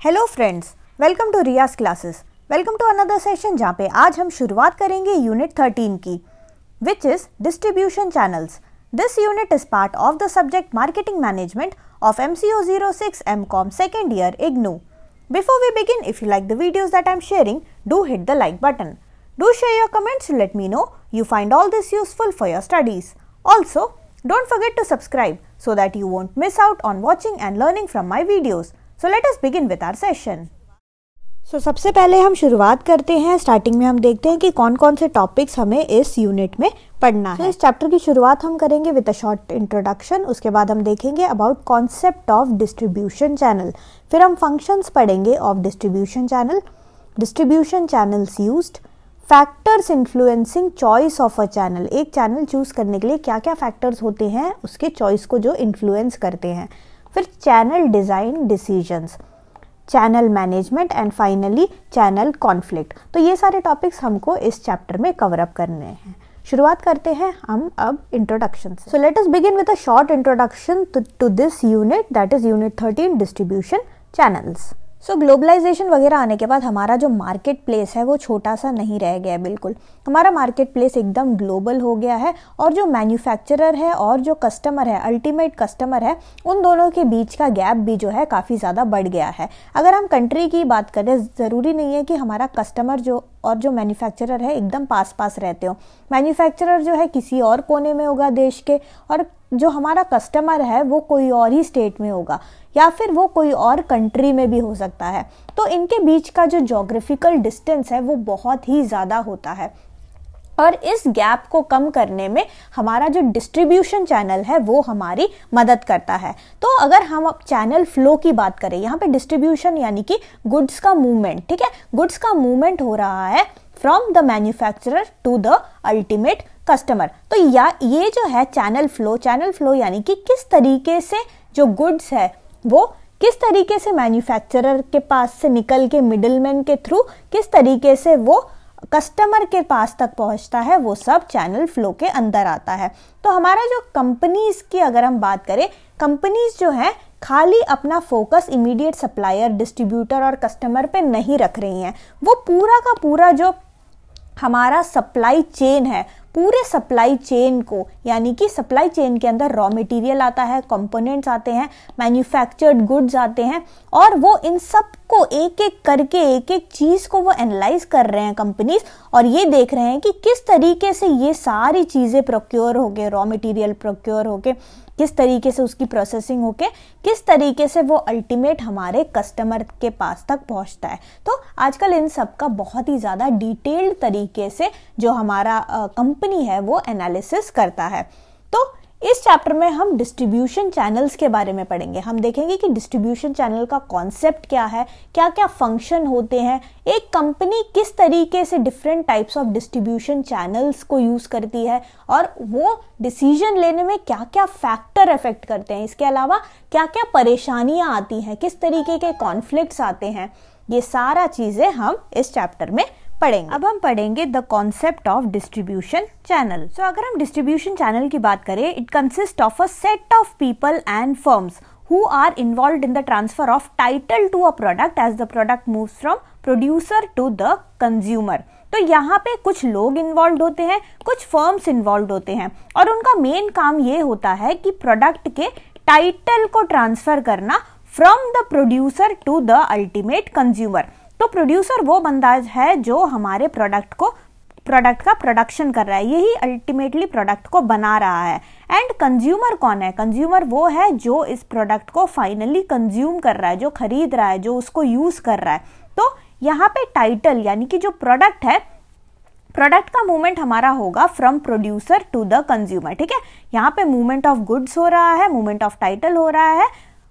Hello friends, welcome to Riyaz classes. Welcome to another session जहाँ पे आज हम शुरुआत करेंगे यूनिट 13 की, which is distribution channels. This unit is part of the subject marketing management of MCO 06 MCOM second year IGNOU. Before we begin, if you like the videos that I am sharing, do hit the like button. Do share your comments to let me know you find all this useful for your studies. Also, don't forget to subscribe so that you won't miss out on watching and learning from my videos. So let us begin with our session. सबसे पहले हम शुरुआत करते हैं। Starting में हम देखते हैं कि कौन कौन से टॉपिक्स हमें इस यूनिट में पढ़ना है। इस चैप्टर की शुरुआत हम करेंगे विद अ शॉर्ट इंट्रोडक्शन। उसके बाद हम देखेंगे about concept of distribution channel. फिर हम फंक्शंस पढ़ेंगे of distribution channel, distribution channels used, factors influencing choice of a channel. एक चैनल चूज करने के लिए क्या क्या फैक्टर्स होते हैं उसके चॉइस को जो इन्फ्लुएंस करते हैं। फिर channel design decisions, channel management and finally channel conflict. तो ये सारे टॉपिक्स हमको इस चैप्टर में कवर अप करने हैं। शुरुआत करते हैं हम अब इंट्रोडक्शन से। So let us begin with a short introduction to this unit, that is unit 13 distribution channels. So globalisation वगैरह आने के बाद हमारा जो मार्केट प्लेस है वो छोटा सा नहीं रह गया है। बिल्कुल हमारा मार्केट प्लेस एकदम ग्लोबल हो गया है और जो मैन्युफैक्चरर है और जो कस्टमर है, अल्टीमेट कस्टमर है, उन दोनों के बीच का गैप भी जो है काफ़ी ज़्यादा बढ़ गया है। अगर हम कंट्री की बात करें, ज़रूरी नहीं है कि हमारा कस्टमर जो मैन्युफैक्चरर है एकदम पास पास रहते हो। मैन्युफैक्चरर जो है किसी और कोने में होगा देश के, और जो हमारा कस्टमर है वो कोई और ही स्टेट में होगा या फिर वो कोई और कंट्री में भी हो सकता है। तो इनके बीच का जो ज्योग्राफिकल डिस्टेंस है वो बहुत ही ज़्यादा होता है और इस गैप को कम करने में हमारा जो डिस्ट्रीब्यूशन चैनल है वो हमारी मदद करता है। तो अगर हम अब चैनल फ्लो की बात करें, यहाँ पे डिस्ट्रीब्यूशन यानी कि गुड्स का मूवमेंट, ठीक है, गुड्स का मूवमेंट हो रहा है from the manufacturer to the ultimate customer. तो ये जो है चैनल फ्लो यानी कि किस तरीके से जो गुड्स है वो किस तरीके से मैन्युफैक्चरर के पास से निकल के मिडिलमैन के थ्रू किस तरीके से वो कस्टमर के पास तक पहुंचता है, वो सब चैनल फ्लो के अंदर आता है। तो हमारा जो कंपनीज की अगर हम बात करें, कंपनीज जो है खाली अपना फोकस इमीडिएट सप्लायर, डिस्ट्रीब्यूटर और कस्टमर पे नहीं रख रही हैं। वो पूरा का पूरा जो हमारा सप्लाई चेन है, पूरे सप्लाई चेन को, यानी कि सप्लाई चेन के अंदर रॉ मटेरियल आता है, कंपोनेंट्स आते हैं, मैन्युफैक्चर्ड गुड्स आते हैं, और वो इन सब को एक एक करके एक एक चीज को वो एनालाइज कर रहे हैं कंपनीज, और ये देख रहे हैं कि किस तरीके से ये सारी चीजें प्रोक्योर होके, रॉ मटेरियल प्रोक्योर होके, किस तरीके से उसकी प्रोसेसिंग होके, किस तरीके से वो अल्टीमेट हमारे कस्टमर के पास तक पहुंचता है। तो आजकल इन सब का बहुत ही ज़्यादा डिटेल्ड तरीके से जो हमारा कंपनी है वो एनालिसिस करता है। तो इस चैप्टर में हम डिस्ट्रीब्यूशन चैनल्स के बारे में पढ़ेंगे। हम देखेंगे कि डिस्ट्रीब्यूशन चैनल का कॉन्सेप्ट क्या है, क्या क्या फंक्शन होते हैं, एक कंपनी किस तरीके से different types of distribution channels को यूज करती है और वो डिसीजन लेने में क्या क्या फैक्टर अफेक्ट करते हैं, इसके अलावा क्या क्या परेशानियां आती हैं, किस तरीके के कॉन्फ्लिक्ट्स आते हैं, ये सारा चीजें हम इस चैप्टर में पढ़ेंगे। अब हम पढ़ेंगे the concept of distribution channel. So अगर हम डिस्ट्रीब्यूशन चैनल की बात करें, it consist of a set of people and firms who are involved in the transfer of title to a product as the product moves from producer to the consumer. तो यहाँ पे कुछ लोग involve होते हैं, कुछ फर्म्स इन्वॉल्व होते हैं, और उनका मेन काम ये होता है कि प्रोडक्ट के टाइटल को ट्रांसफर करना from the producer to the ultimate consumer. तो प्रोड्यूसर वो बंदा है जो हमारे प्रोडक्ट का प्रोडक्शन कर रहा है, यही अल्टीमेटली प्रोडक्ट को बना रहा है। एंड कंज्यूमर कौन है? कंज्यूमर वो है जो इस प्रोडक्ट को फाइनली कंज्यूम कर रहा है, जो खरीद रहा है, जो उसको यूज कर रहा है। तो यहाँ पे टाइटल यानी कि जो प्रोडक्ट है, प्रोडक्ट का मूवमेंट हमारा होगा from producer to the consumer, ठीक है। यहाँ पे मूवमेंट ऑफ गुड्स हो रहा है, मूवमेंट ऑफ टाइटल हो रहा है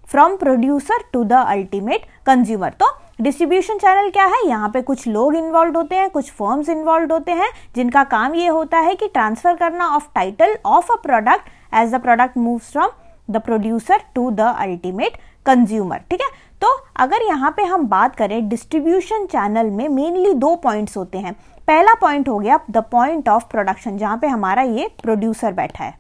from producer to the ultimate consumer. तो डिस्ट्रीब्यूशन चैनल क्या है? यहाँ पे कुछ लोग इन्वॉल्व होते हैं, कुछ फर्म्स इन्वॉल्व होते हैं, जिनका काम ये होता है कि ट्रांसफर करना of title of a product as the product moves from the producer to the ultimate consumer, ठीक है। तो अगर यहाँ पे हम बात करें डिस्ट्रीब्यूशन चैनल में मेनली दो पॉइंट्स होते हैं। पहला पॉइंट हो गया द पॉइंट ऑफ प्रोडक्शन, जहाँ पे हमारा ये प्रोड्यूसर बैठा है।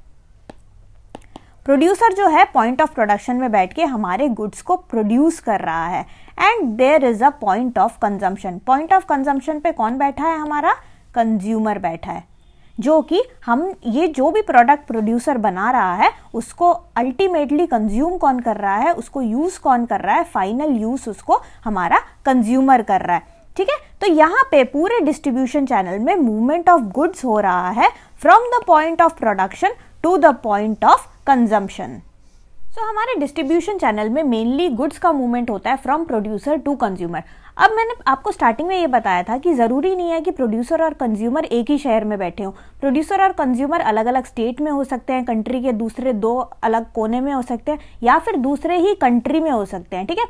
प्रोड्यूसर जो है पॉइंट ऑफ प्रोडक्शन में बैठ के हमारे गुड्स को प्रोड्यूस कर रहा है। And there is a point of consumption. Point of consumption पे कौन बैठा है? हमारा कंज्यूमर बैठा है, जो कि हम ये जो भी प्रोडक्ट प्रोड्यूसर बना रहा है उसको अल्टीमेटली कंज्यूम कौन कर रहा है, उसको यूज कौन कर रहा है? फाइनल यूज उसको हमारा कंज्यूमर कर रहा है। ठीक है, तो यहाँ पे पूरे डिस्ट्रीब्यूशन चैनल में मूवमेंट ऑफ गुड्स हो रहा है from the point of production to the point of consumption. So हमारे डिस्ट्रीब्यूशन चैनल में मेनली गुड्स का मूवमेंट होता है फ्रॉम प्रोड्यूसर टू कंज्यूमर। अब मैंने आपको स्टार्टिंग में ये बताया था कि ज़रूरी नहीं है कि प्रोड्यूसर और कंज्यूमर एक ही शहर में बैठे हों। प्रोड्यूसर और कंज्यूमर अलग अलग स्टेट में हो सकते हैं, कंट्री के दूसरे 2 अलग कोने में हो सकते हैं, या फिर दूसरे ही कंट्री में हो सकते हैं। ठीक है,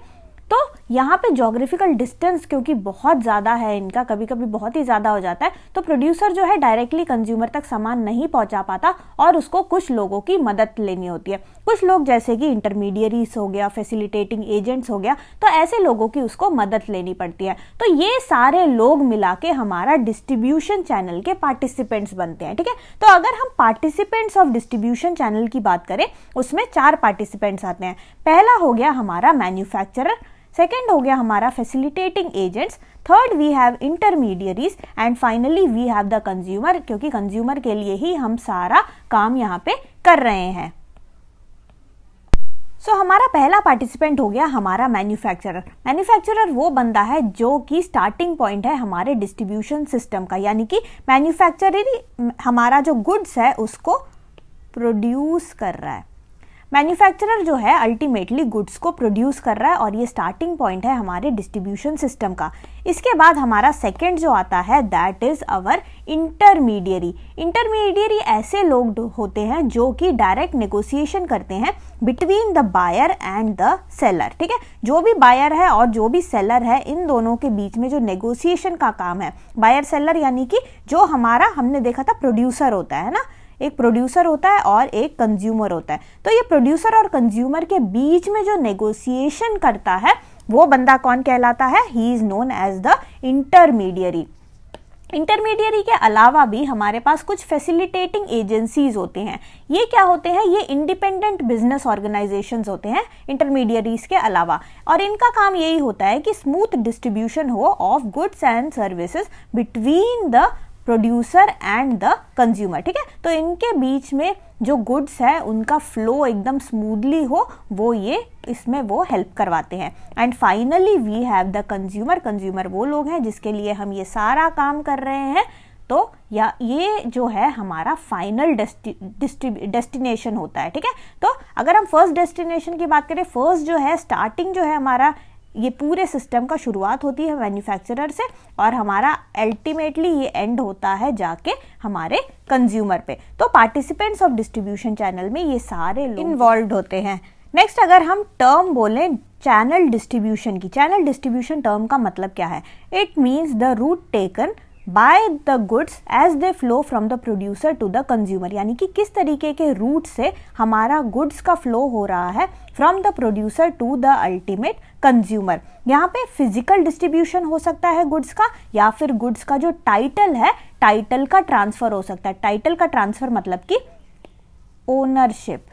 तो यहाँ पे ज्योग्राफिकल डिस्टेंस क्योंकि बहुत ज़्यादा है इनका, कभी कभी बहुत ही ज़्यादा हो जाता है, तो प्रोड्यूसर जो है डायरेक्टली कंज्यूमर तक सामान नहीं पहुँचा पाता और उसको कुछ लोगों की मदद लेनी होती है। कुछ लोग जैसे कि इंटरमीडियरीज हो गया, फैसिलिटेटिंग एजेंट्स हो गया, तो ऐसे लोगों की उसको मदद लेनी पड़ती है। तो ये सारे लोग मिला के हमारा डिस्ट्रीब्यूशन चैनल के पार्टिसिपेंट्स बनते हैं। ठीक है, तो अगर हम पार्टिसिपेंट्स ऑफ डिस्ट्रीब्यूशन चैनल की बात करें उसमें 4 पार्टिसिपेंट्स आते हैं। पहला हो गया हमारा मैन्युफैक्चरर, सेकेंड हो गया हमारा facilitating agents, third we have intermediaries and finally we have the consumer, क्योंकि कंज्यूमर के लिए ही हम सारा काम यहाँ पे कर रहे हैं। सो हमारा पहला पार्टिसिपेंट हो गया हमारा मैन्युफैक्चरर। मैन्युफैक्चरर वो बंदा है जो कि स्टार्टिंग पॉइंट है हमारे डिस्ट्रीब्यूशन सिस्टम का, यानी कि मैन्युफैक्चरर हमारा जो गुड्स है उसको प्रोड्यूस कर रहा है। मैन्युफैक्चरर जो है अल्टीमेटली गुड्स को प्रोड्यूस कर रहा है और ये स्टार्टिंग पॉइंट है हमारे डिस्ट्रीब्यूशन सिस्टम का। इसके बाद हमारा सेकंड जो आता है that is our intermediary. Intermediary ऐसे लोग होते हैं जो कि डायरेक्ट नेगोशिएशन करते हैं between the buyer and the seller. ठीक है, जो भी बायर है और जो भी सेलर है इन दोनों के बीच में जो नेगोशिएशन का काम है, बायर सेलर यानी कि जो हमारा हमने देखा था प्रोड्यूसर होता है ना, एक प्रोड्यूसर होता है और एक कंज्यूमर होता है। तो ये प्रोड्यूसर और कंज्यूमर के बीच में जो नेगोशिएशन करता है वो बंदा कौन कहलाता है? He is known as the intermediary. Intermediary के अलावा भी हमारे पास कुछ फैसिलिटेटिंग एजेंसीज होते हैं। ये क्या होते हैं? ये इंडिपेंडेंट बिजनेस ऑर्गेनाइजेशंस होते हैं इंटरमीडियरीज के अलावा, और इनका काम यही होता है कि स्मूथ डिस्ट्रीब्यूशन हो of goods and services between the producer and the consumer. ठीक है, तो इनके बीच में जो गुड्स है उनका फ्लो एकदम स्मूथली हो, वो ये इसमें वो हेल्प करवाते हैं। And finally we have the consumer. Consumer वो लोग हैं जिसके लिए हम ये सारा काम कर रहे हैं। तो या ये जो है हमारा फाइनल डेस्टिनेशन होता है। ठीक है, तो अगर हम फर्स्ट डेस्टिनेशन की बात करें, फर्स्ट जो है स्टार्टिंग जो है हमारा ये पूरे सिस्टम का शुरुआत होती है मैन्युफैक्चरर से और हमारा अल्टीमेटली ये एंड होता है जाके हमारे कंज्यूमर पे। तो पार्टिसिपेंट्स ऑफ डिस्ट्रीब्यूशन चैनल में ये सारे लोग इन्वॉल्व होते हैं। नेक्स्ट अगर हम टर्म बोलें चैनल डिस्ट्रीब्यूशन की, चैनल डिस्ट्रीब्यूशन टर्म का मतलब क्या है? It means the route taken by the goods as they flow from the producer to the consumer, यानी कि किस तरीके के रूट से हमारा गुड्स का फ्लो हो रहा है from the producer to the ultimate consumer. यहाँ पे फिजिकल डिस्ट्रीब्यूशन हो सकता है गुड्स का, या फिर गुड्स का जो टाइटल है टाइटल का ट्रांसफर हो सकता है। टाइटल का ट्रांसफर मतलब कि ओनरशिप।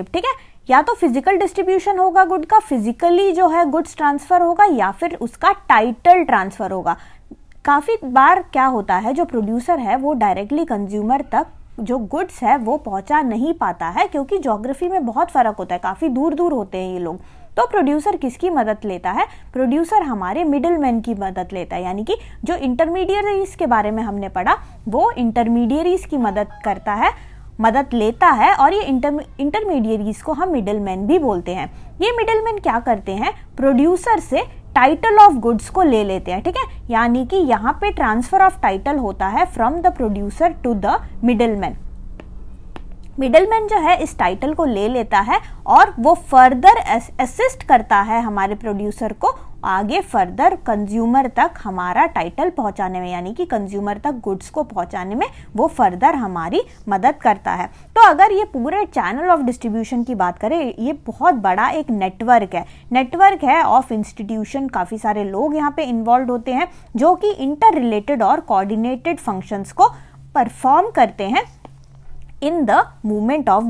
ठीक है, या तो फिजिकल डिस्ट्रीब्यूशन होगा गुड का, फिजिकली जो है गुड्स ट्रांसफर होगा, या फिर उसका टाइटल ट्रांसफर होगा। काफी बार क्या होता है जो प्रोड्यूसर है वो डायरेक्टली कंज्यूमर तक जो गुड्स है वो पहुंचा नहीं पाता है, क्योंकि ज्योग्राफी में बहुत फर्क होता है, काफी दूर दूर होते हैं ये लोग। तो प्रोड्यूसर किसकी मदद लेता है? प्रोड्यूसर हमारे मिडिलमैन की मदद लेता है, यानी कि जो इंटरमीडियरीज के बारे में हमने पढ़ा वो इंटरमीडियरीज की मदद लेता है और ये इंटरमीडियरीज को हम मिडिलमैन भी बोलते हैं। ये मिडिलमैन क्या करते हैं? प्रोड्यूसर से टाइटल ऑफ गुड्स को ले लेते हैं। ठीक है, यानी कि यहाँ पे ट्रांसफर ऑफ टाइटल होता है from the producer to the middleman. Middleman जो है इस टाइटल को ले लेता है और वो फर्दर असिस्ट करता है हमारे प्रोड्यूसर को आगे फर्दर कंज्यूमर तक हमारा टाइटल पहुंचाने में, यानी कि कंज्यूमर तक गुड्स को पहुंचाने में वो फर्दर हमारी मदद करता है। तो अगर ये पूरे चैनल ऑफ डिस्ट्रीब्यूशन की बात करें, ये बहुत बड़ा एक नेटवर्क है ऑफ इंस्टीट्यूशन। काफ़ी सारे लोग यहाँ पे इन्वॉल्व होते हैं जो कि इंटर रिलेटेड और कोऑर्डिनेटेड फंक्शंस को परफॉर्म करते हैं in the movement of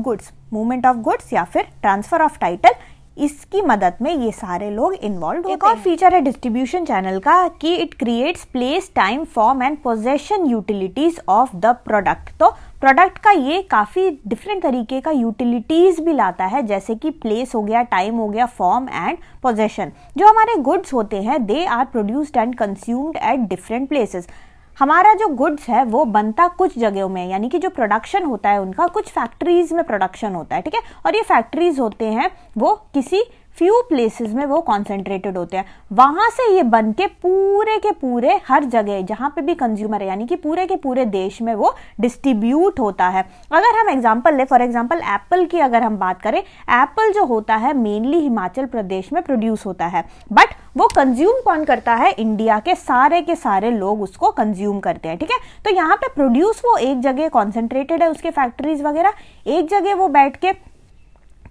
goods या फिर ट्रांसफर ऑफ टाइटल इसकी मदद में ये सारे लोग इन्वॉल्व होते हैं। एक और फीचर है डिस्ट्रीब्यूशन चैनल का कि it creates place, time, form and possession utilities of the product. तो प्रोडक्ट का ये काफ़ी डिफरेंट तरीके का यूटिलिटीज़ भी लाता है, जैसे कि प्लेस हो गया, टाइम हो गया, फॉर्म एंड पोजेशन। जो हमारे गुड्स होते हैं they are produced and consumed at different places. हमारा जो गुड्स है वो बनता कुछ जगहों में, यानी कि जो प्रोडक्शन होता है उनका कुछ फैक्ट्रीज में प्रोडक्शन होता है, ठीक है। और ये फैक्ट्रीज होते हैं वो किसी फ्यू प्लेसेस में वो कॉन्सेंट्रेटेड होते हैं, वहां से ये बन के पूरे हर जगह जहां पे भी कंज्यूमर है, यानी कि पूरे के पूरे देश में वो डिस्ट्रीब्यूट होता है। अगर हम एग्जांपल ले, फॉर एग्जांपल एप्पल की अगर हम बात करें, एप्पल जो होता है मेनली हिमाचल प्रदेश में प्रोड्यूस होता है, बट वो कंज्यूम कौन करता है? इंडिया के सारे लोग उसको कंज्यूम करते हैं, ठीक है। तो यहाँ पे प्रोड्यूस वो एक जगह कॉन्सेंट्रेटेड है, उसके फैक्ट्रीज वगैरह एक जगह वो बैठ के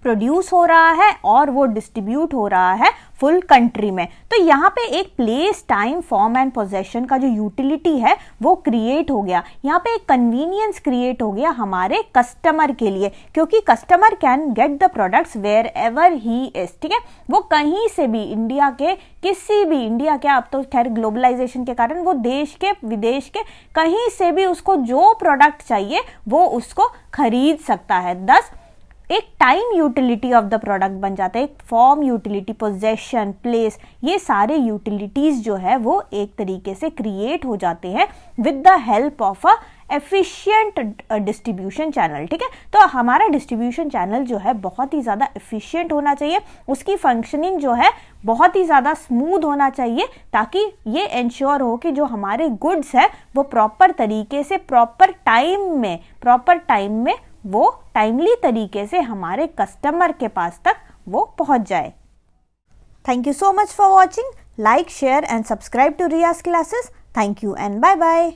प्रोड्यूस हो रहा है और वो डिस्ट्रीब्यूट हो रहा है फुल कंट्री में। तो यहाँ पे एक place, time, form and possession का जो यूटिलिटी है वो क्रिएट हो गया। यहाँ पे एक कन्वीनियंस क्रिएट हो गया हमारे कस्टमर के लिए, क्योंकि customer can get the products wherever he is, ठीक है। वो कहीं से भी इंडिया के किसी भी, इंडिया क्या अब तो खैर ग्लोबलाइजेशन के कारण वो देश के विदेश के कहीं से भी उसको जो प्रोडक्ट चाहिए वो उसको खरीद सकता है। दस एक time utility of the product बन जाता है, एक फॉर्म यूटिलिटी, पोजेशन, प्लेस, ये सारे यूटिलिटीज जो है वो एक तरीके से क्रिएट हो जाते हैं with the help of a efficient distribution channel, ठीक है। तो हमारा डिस्ट्रीब्यूशन चैनल जो है बहुत ही ज़्यादा एफिशिएंट होना चाहिए, उसकी फंक्शनिंग जो है बहुत ही ज़्यादा स्मूथ होना चाहिए, ताकि ये इंश्योर हो कि जो हमारे गुड्स है वो प्रॉपर तरीके से प्रॉपर टाइम में वो टाइमली तरीके से हमारे कस्टमर के पास तक वो पहुंच जाए। Thank you so much for watching. Like, share and subscribe to Riyaz classes. Thank you and bye bye.